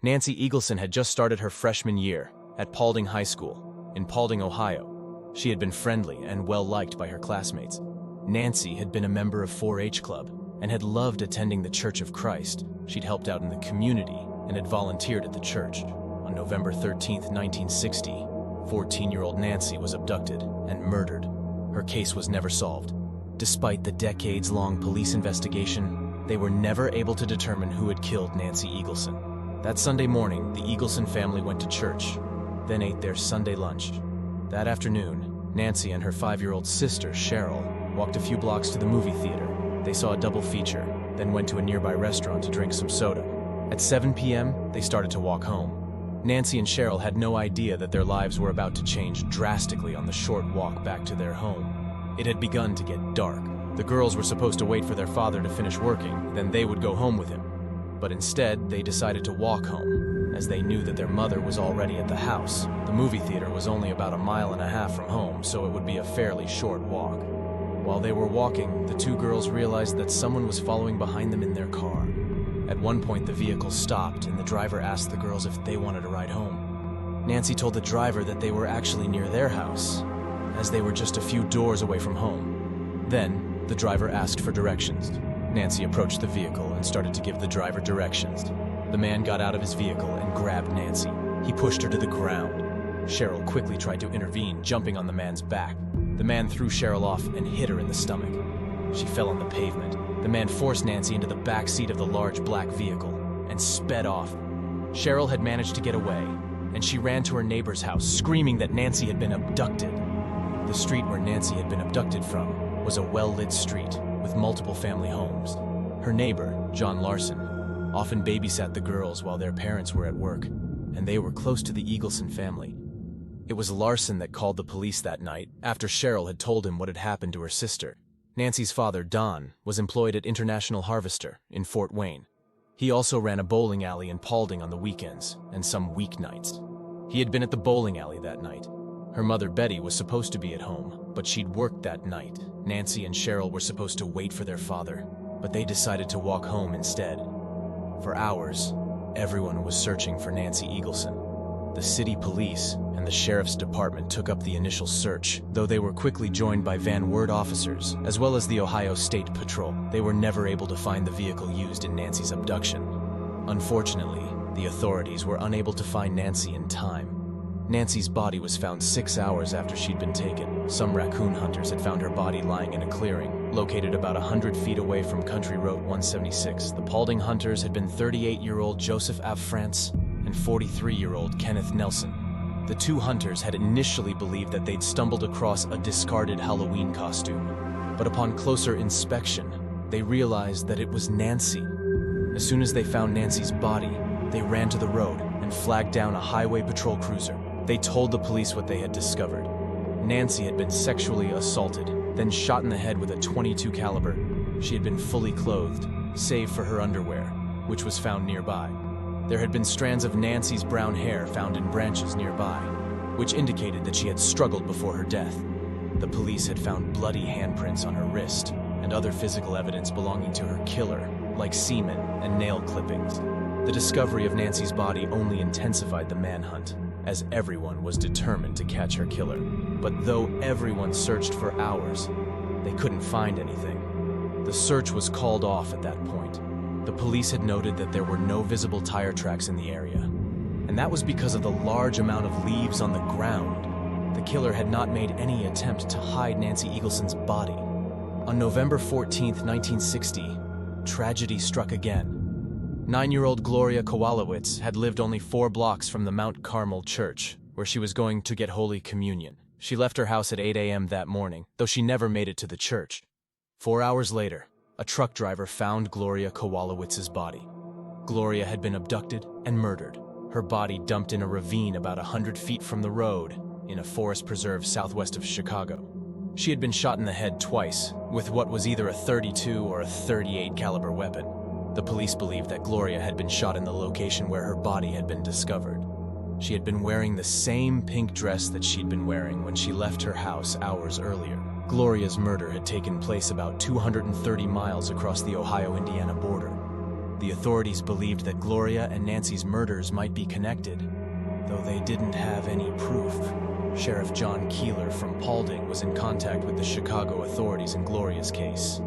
Nancy Eagleson had just started her freshman year at Paulding High School in Paulding, Ohio. She had been friendly and well-liked by her classmates. Nancy had been a member of 4-H Club and had loved attending the Church of Christ. She'd helped out in the community and had volunteered at the church. On November 13, 1960, 14-year-old Nancy was abducted and murdered. Her case was never solved. Despite the decades-long police investigation, they were never able to determine who had killed Nancy Eagleson. That Sunday morning, the Eagleson family went to church, then ate their Sunday lunch. That afternoon, Nancy and her 5-year-old sister, Cheryl, walked a few blocks to the movie theater. They saw a double feature, then went to a nearby restaurant to drink some soda. At 7 p.m., they started to walk home. Nancy and Cheryl had no idea that their lives were about to change drastically on the short walk back to their home. It had begun to get dark. The girls were supposed to wait for their father to finish working, then they would go home with him. But instead, they decided to walk home, as they knew that their mother was already at the house. The movie theater was only about 1.5 miles from home, so it would be a fairly short walk. While they were walking, the two girls realized that someone was following behind them in their car. At one point, the vehicle stopped, and the driver asked the girls if they wanted to ride home. Nancy told the driver that they were actually near their house, as they were just a few doors away from home. Then, the driver asked for directions. Nancy approached the vehicle and started to give the driver directions. The man got out of his vehicle and grabbed Nancy. He pushed her to the ground. Cheryl quickly tried to intervene, jumping on the man's back. The man threw Cheryl off and hit her in the stomach. She fell on the pavement. The man forced Nancy into the back seat of the large black vehicle and sped off. Cheryl had managed to get away, and she ran to her neighbor's house, screaming that Nancy had been abducted. The street where Nancy had been abducted from was a well-lit street with multiple family homes. Her neighbor, John Larson, often babysat the girls while their parents were at work, and they were close to the Eagleson family. It was Larson that called the police that night after Cheryl had told him what had happened to her sister. Nancy's father, Don, was employed at International Harvester in Fort Wayne. He also ran a bowling alley in Paulding on the weekends and some weeknights. He had been at the bowling alley that night. Her mother, Betty, was supposed to be at home, but she'd worked that night. Nancy and Cheryl were supposed to wait for their father, but they decided to walk home instead. For hours, everyone was searching for Nancy Eagleson. The city police and the sheriff's department took up the initial search, though they were quickly joined by Van Wert officers, as well as the Ohio State Patrol. They were never able to find the vehicle used in Nancy's abduction. Unfortunately, the authorities were unable to find Nancy in time. Nancy's body was found 6 hours after she'd been taken. Some raccoon hunters had found her body lying in a clearing, located about 100 feet away from Country Road 176. The Paulding hunters had been 38-year-old Joseph Av France and 43-year-old Kenneth Nelson. The two hunters had initially believed that they'd stumbled across a discarded Halloween costume, but upon closer inspection, they realized that it was Nancy. As soon as they found Nancy's body, they ran to the road and flagged down a highway patrol cruiser. They told the police what they had discovered. Nancy had been sexually assaulted, then shot in the head with a .22 caliber. She had been fully clothed, save for her underwear, which was found nearby. There had been strands of Nancy's brown hair found in branches nearby, which indicated that she had struggled before her death. The police had found bloody handprints on her wrist and other physical evidence belonging to her killer, like semen and nail clippings. The discovery of Nancy's body only intensified the manhunt, as everyone was determined to catch her killer. But though everyone searched for hours, they couldn't find anything. The search was called off at that point. The police had noted that there were no visible tire tracks in the area, and that was because of the large amount of leaves on the ground. The killer had not made any attempt to hide Nancy Eagleson's body. On November 14, 1960, tragedy struck again. 9-year-old Gloria Kowalowitz had lived only 4 blocks from the Mount Carmel Church, where she was going to get Holy Communion. She left her house at 8 a.m. that morning, though she never made it to the church. 4 hours later, a truck driver found Gloria Kowalowitz's body. Gloria had been abducted and murdered, her body dumped in a ravine about 100 feet from the road in a forest preserve southwest of Chicago. She had been shot in the head twice, with what was either a .32 or a .38 caliber weapon. The police believed that Gloria had been shot in the location where her body had been discovered. She had been wearing the same pink dress that she'd been wearing when she left her house hours earlier. Gloria's murder had taken place about 230 miles across the Ohio-Indiana border. The authorities believed that Gloria and Nancy's murders might be connected, though they didn't have any proof. Sheriff John Keeler from Paulding was in contact with the Chicago authorities in Gloria's case,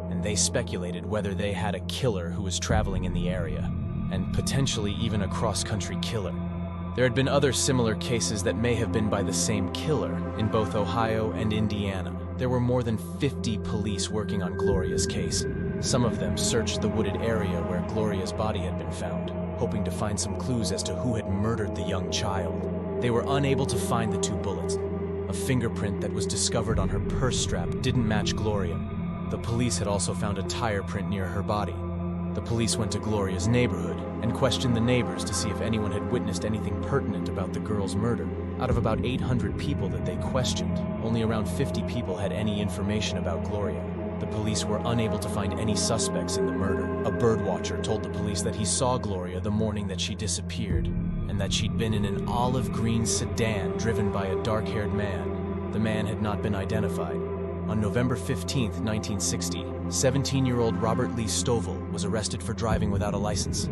and they speculated whether they had a killer who was traveling in the area, and potentially even a cross-country killer. There had been other similar cases that may have been by the same killer in both Ohio and Indiana. There were more than 50 police working on Gloria's case. Some of them searched the wooded area where Gloria's body had been found, hoping to find some clues as to who had murdered the young child. They were unable to find the 2 bullets. A fingerprint that was discovered on her purse strap didn't match Gloria. The police had also found a tire print near her body. The police went to Gloria's neighborhood and questioned the neighbors to see if anyone had witnessed anything pertinent about the girl's murder. Out of about 800 people that they questioned, only around 50 people had any information about Gloria. The police were unable to find any suspects in the murder. A birdwatcher told the police that he saw Gloria the morning that she disappeared, and that she'd been in an olive green sedan driven by a dark-haired man. The man had not been identified. On November 15, 1960, 17-year-old Robert Lee Stovall was arrested for driving without a license.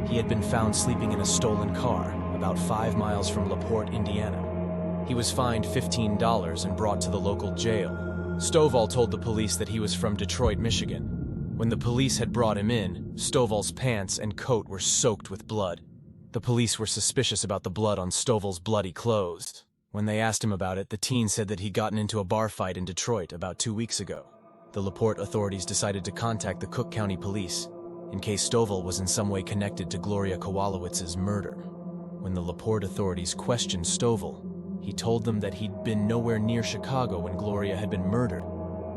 He had been found sleeping in a stolen car about 5 miles from LaPorte, Indiana. He was fined $15 and brought to the local jail. Stovall told the police that he was from Detroit, Michigan. When the police had brought him in, Stovall's pants and coat were soaked with blood. The police were suspicious about the blood on Stovall's bloody clothes. When they asked him about it, the teen said that he'd gotten into a bar fight in Detroit about 2 weeks ago. The LaPorte authorities decided to contact the Cook County Police in case Stovall was in some way connected to Gloria Kowalowitz's murder. When the LaPorte authorities questioned Stovall, he told them that he'd been nowhere near Chicago when Gloria had been murdered.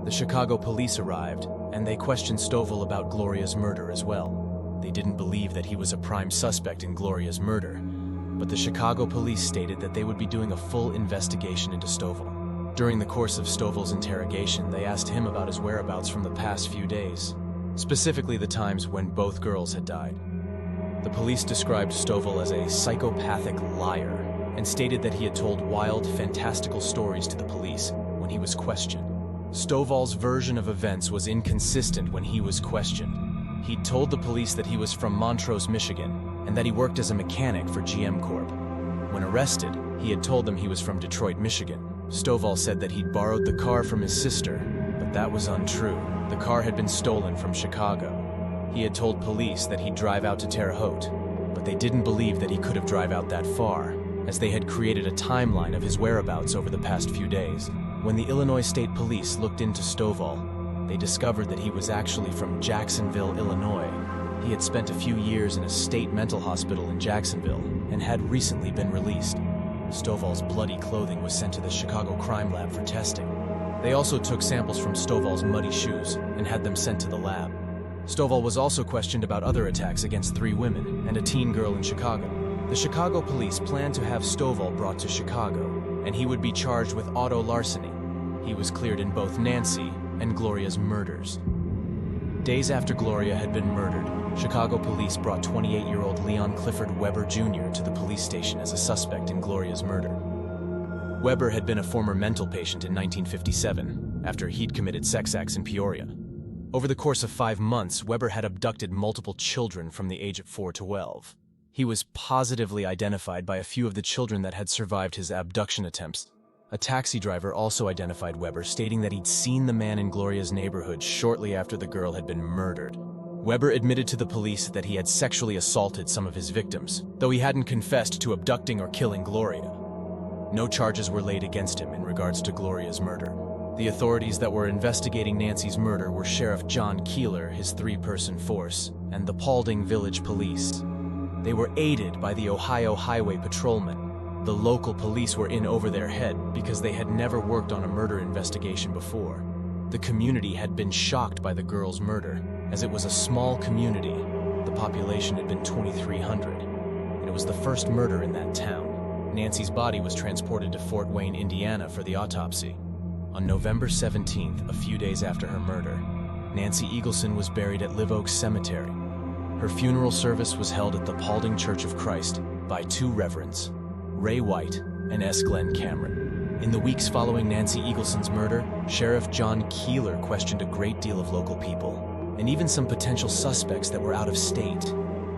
The Chicago police arrived, and they questioned Stovall about Gloria's murder as well. They didn't believe that he was a prime suspect in Gloria's murder, but the Chicago police stated that they would be doing a full investigation into Stovall. During the course of Stovall's interrogation, they asked him about his whereabouts from the past few days, specifically the times when both girls had died. The police described Stovall as a psychopathic liar and stated that he had told wild, fantastical stories to the police when he was questioned. Stovall's version of events was inconsistent when he was questioned. He'd told the police that he was from Montrose, Michigan, and that he worked as a mechanic for GM Corp. When arrested, he had told them he was from Detroit, Michigan. Stovall said that he'd borrowed the car from his sister, but that was untrue. The car had been stolen from Chicago. He had told police that he'd drive out to Terre Haute, but they didn't believe that he could have drive out that far, as they had created a timeline of his whereabouts over the past few days. When the Illinois State Police looked into Stovall, they discovered that he was actually from Jacksonville, Illinois. He had spent a few years in a state mental hospital in Jacksonville and had recently been released. Stovall's bloody clothing was sent to the Chicago Crime Lab for testing. They also took samples from Stovall's muddy shoes and had them sent to the lab. Stovall was also questioned about other attacks against 3 women and a teen girl in Chicago. The Chicago police planned to have Stovall brought to Chicago, and he would be charged with auto larceny. He was cleared in both Nancy and Gloria's murders. Days after Gloria had been murdered, Chicago police brought 28-year-old Leon Clifford Weber Jr. to the police station as a suspect in Gloria's murder. Weber had been a former mental patient in 1957 after he'd committed sex acts in Peoria. Over the course of 5 months, Weber had abducted multiple children from the age of 4 to 12. He was positively identified by a few of the children that had survived his abduction attempts. A taxi driver also identified Weber, stating that he'd seen the man in Gloria's neighborhood shortly after the girl had been murdered. Weber admitted to the police that he had sexually assaulted some of his victims, though he hadn't confessed to abducting or killing Gloria. No charges were laid against him in regards to Gloria's murder. The authorities that were investigating Nancy's murder were Sheriff John Keeler, his 3-person force, and the Paulding Village Police. They were aided by the Ohio Highway Patrolmen. The local police were in over their head because they had never worked on a murder investigation before. The community had been shocked by the girl's murder, as it was a small community. The population had been 2,300, and it was the first murder in that town. Nancy's body was transported to Fort Wayne, Indiana for the autopsy. On November 17th, a few days after her murder, Nancy Eagleson was buried at Live Oak Cemetery. Her funeral service was held at the Paulding Church of Christ by 2 reverends, Ray White and S. Glenn Cameron. In the weeks following Nancy Eagleson's murder, Sheriff John Keeler questioned a great deal of local people, and even some potential suspects that were out of state.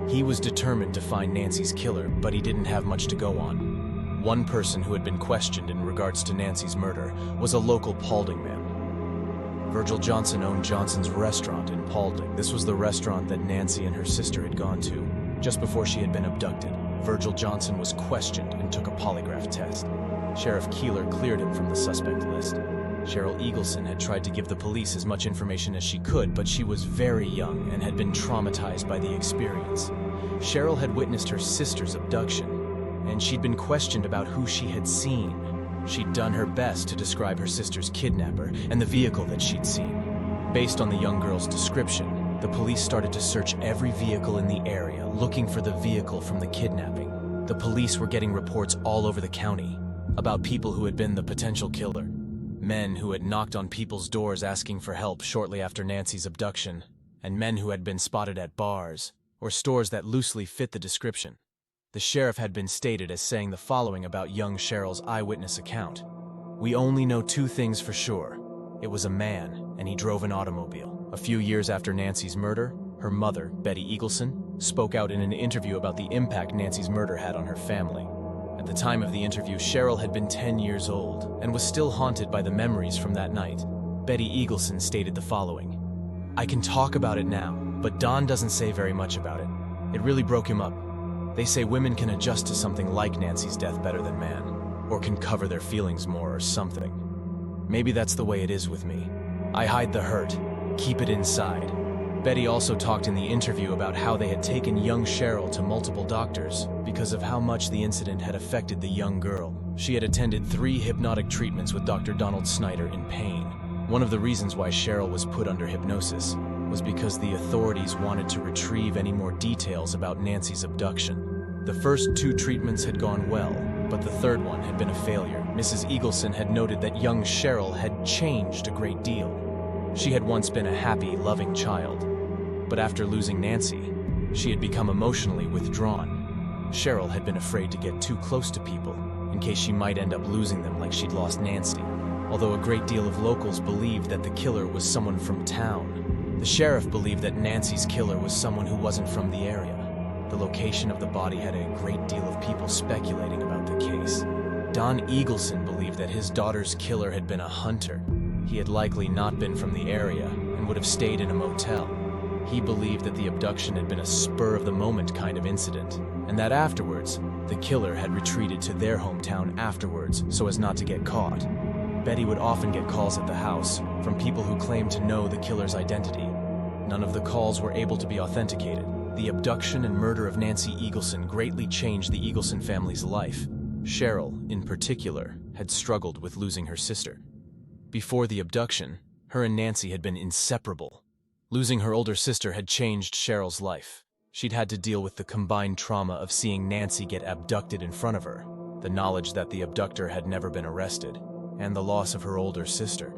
He was determined to find Nancy's killer, but he didn't have much to go on. One person who had been questioned in regards to Nancy's murder was a local Paulding man. Virgil Johnson owned Johnson's restaurant in Paulding. This was the restaurant that Nancy and her sister had gone to just before she had been abducted. Virgil Johnson was questioned and took a polygraph test. Sheriff Keeler cleared him from the suspect list. Cheryl Eagleson had tried to give the police as much information as she could, but she was very young and had been traumatized by the experience. Cheryl had witnessed her sister's abduction, and she'd been questioned about who she had seen. She'd done her best to describe her sister's kidnapper and the vehicle that she'd seen. Based on the young girl's description, the police started to search every vehicle in the area, looking for the vehicle from the kidnapping. The police were getting reports all over the county about people who had been the potential killer. Men who had knocked on people's doors asking for help shortly after Nancy's abduction, and men who had been spotted at bars or stores that loosely fit the description. The sheriff had been stated as saying the following about young Cheryl's eyewitness account. "We only know two things for sure. It was a man, and he drove an automobile." A few years after Nancy's murder, her mother, Betty Eagleson, spoke out in an interview about the impact Nancy's murder had on her family. At the time of the interview, Cheryl had been 10 years old and was still haunted by the memories from that night. Betty Eagleson stated the following: "I can talk about it now, but Don doesn't say very much about it. It really broke him up. They say women can adjust to something like Nancy's death better than man, or can cover their feelings more or something. Maybe that's the way it is with me. I hide the hurt, keep it inside." Betty also talked in the interview about how they had taken young Cheryl to multiple doctors because of how much the incident had affected the young girl. She had attended 3 hypnotic treatments with Dr. Donald Snyder in pain. One of the reasons why Cheryl was put under hypnosis was because the authorities wanted to retrieve any more details about Nancy's abduction. The first 2 treatments had gone well, but the third one had been a failure. Mrs. Eagleson had noted that young Cheryl had changed a great deal. She had once been a happy, loving child, but after losing Nancy, she had become emotionally withdrawn. Cheryl had been afraid to get too close to people, in case she might end up losing them like she'd lost Nancy. Although a great deal of locals believed that the killer was someone from town, the sheriff believed that Nancy's killer was someone who wasn't from the area. The location of the body had a great deal of people speculating about the case. Don Eagleson believed that his daughter's killer had been a hunter. He had likely not been from the area and would have stayed in a motel. He believed that the abduction had been a spur-of-the-moment kind of incident, and that afterwards, the killer had retreated to their hometown afterwards so as not to get caught. Betty would often get calls at the house from people who claimed to know the killer's identity. None of the calls were able to be authenticated. The abduction and murder of Nancy Eagleson greatly changed the Eagleson family's life. Cheryl, in particular, had struggled with losing her sister. Before the abduction, her and Nancy had been inseparable. Losing her older sister had changed Cheryl's life. She'd had to deal with the combined trauma of seeing Nancy get abducted in front of her, the knowledge that the abductor had never been arrested, and the loss of her older sister.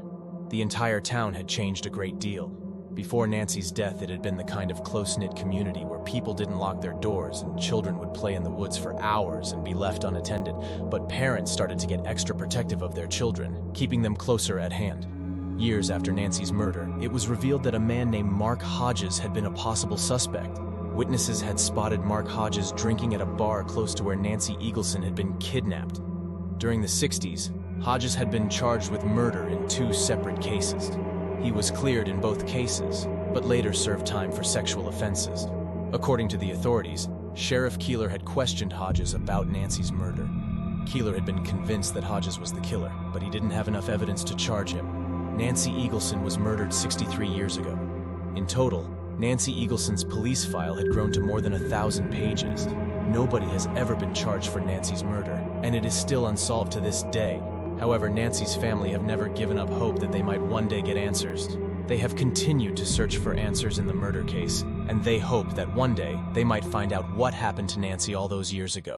The entire town had changed a great deal. Before Nancy's death, it had been the kind of close-knit community where people didn't lock their doors and children would play in the woods for hours and be left unattended, but parents started to get extra protective of their children, keeping them closer at hand. Years after Nancy's murder, it was revealed that a man named Mark Hodges had been a possible suspect. Witnesses had spotted Mark Hodges drinking at a bar close to where Nancy Eagleson had been kidnapped. During the 60s, Hodges had been charged with murder in 2 separate cases. He was cleared in both cases, but later served time for sexual offenses. According to the authorities, Sheriff Keeler had questioned Hodges about Nancy's murder. Keeler had been convinced that Hodges was the killer, but he didn't have enough evidence to charge him. Nancy Eagleson was murdered 63 years ago. In total, Nancy Eagleson's police file had grown to more than 1,000 pages. Nobody has ever been charged for Nancy's murder, and it is still unsolved to this day. However, Nancy's family have never given up hope that they might one day get answers. They have continued to search for answers in the murder case, and they hope that one day they might find out what happened to Nancy all those years ago.